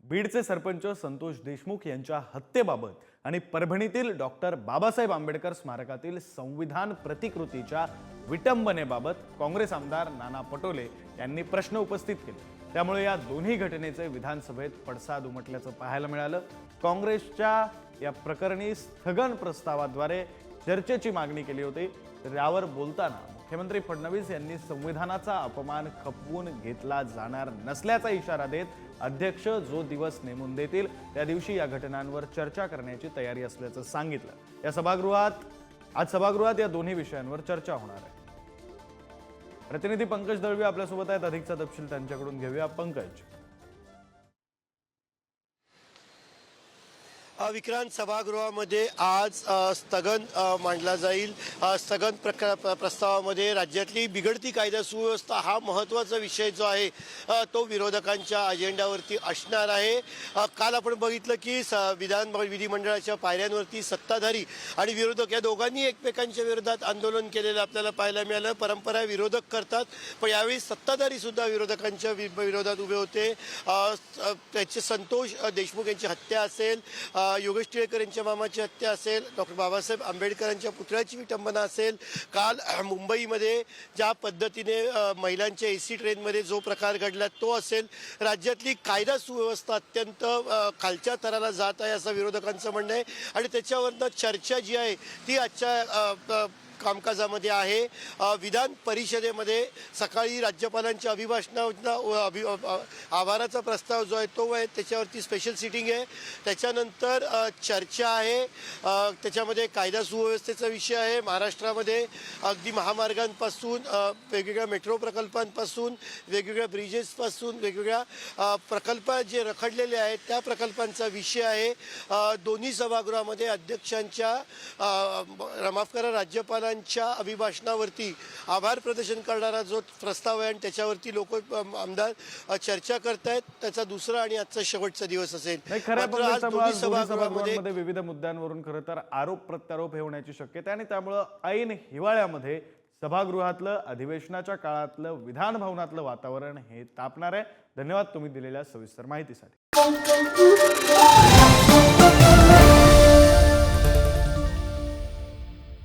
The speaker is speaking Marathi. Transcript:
बीडचे सरपंच संतोष देशमुख यांच्या हत्येबाबत आणि परभणीतील डॉक्टर बाबासाहेब आंबेडकर स्मारकातील संविधान प्रतिकृतीच्या विटंबनेबाबत काँग्रेस आमदार नाना पटोले यांनी प्रश्न उपस्थित केले। त्यामुळे या दोन्ही घटनेचे विधानसभेत पडसाद उमटल्याचं पाहायला मिळालं। काँग्रेसच्या या प्रकरणी स्थगन प्रस्तावाद्वारे चर्चेची मागणी केली होती। यावर बोलताना मुख्यमंत्री फडणवीस यांनी संविधानाचा अपमान खपवून घेतला जाणार नसल्याचा इशारा देत अध्यक्ष जो दिवस नेमून देतील त्या दिवशी या घटनांवर चर्चा करण्याची तयारी असल्याचं सांगितलं। या सभागृहात या दोन्ही विषयांवर चर्चा होणार आहे। प्रतिनिधी पंकज दळवी आपल्यासोबत आहेत, अधिकचा तपशील त्यांच्याकडून घेऊया। पंकज, विक्रांत, सभागृहामध्ये आज स्थगन मांडला जाईल। स्थगन प्रस्तावामध्ये राज्यातली बिघडती कायदा सुव्यवस्था हा महत्त्वाचा विषय जो आहे तो विरोधकांच्या अजेंड्यावरती असणार आहे। काल आपण बघितलं की विधिमंडळाच्या पायऱ्यांवरती सत्ताधारी आणि विरोधक या दोघांनी एकमेकांच्या विरोधात आंदोलन केलेलं आपल्याला पाहायला मिळालं। परंपरा विरोधक करतात, पण यावेळी सत्ताधारी सुद्धा विरोधकांच्या विरोधात उभे होते। त्याचे संतोष देशमुख यांची हत्या असेल, योगेश टिळेकर यांच्या मामाची हत्या असेल, डॉक्टर बाबासाहेब आंबेडकरांच्या पुतळ्याची विटंबना असेल, काल मुंबईमध्ये ज्या पद्धतीने महिलांच्या एसी ट्रेनमध्ये जो प्रकार घडला तो असेल, राज्यातली कायदा सुव्यवस्था अत्यंत खालच्या थराला जात आहे असं विरोधकांचं म्हणणं आहे। आणि त्याच्यावरनं चर्चा जी आहे ती आजच्या कामकाजामध्ये आहे। विधान परिषदेमध्ये सकाळी राज्यपालांच्या आभाराचा प्रस्ताव जो आहे तो आहे, त्याच्यावरती स्पेशल सिटिंग आहे। त्याच्यानंतर चर्चा आहे, त्याच्यामध्ये कायदा सुव्यवस्थेचा विषय आहे। महाराष्ट्रामध्ये अगदी महामार्गांपासून वेगवेगळ्या मेट्रो प्रकल्पांपासून वेगवेगळ्या ब्रिजेसपासून वेगवेगळ्या प्रकल्प जे रखडलेले आहेत त्या प्रकल्पांचा विषय आहे। दोन्ही सभागृहामध्ये अध्यक्षांच्या माफ करा राज्यपाल अभिभाषणावरती आभार प्रदर्शन करणारा जो प्रस्ताव आहे आणि त्याच्यावरती लोक आमदार चर्चा करतायत, त्याचा दुसरा आणि आजचा शेवटचा दिवस असेल। सभागृहामध्ये विविध मुद्द्यांवरून खरं तर आरोप प्रत्यारोप होण्याची शक्यता आहे आणि त्यामुळे ऐन हिवाळ्यामध्ये सभागृहातलं अधिवेशनाच्या काळातलं विधान भवनातलं वातावरण हे तापणार आहे। धन्यवाद तुम्ही दिलेल्या सविस्तर माहितीसाठी।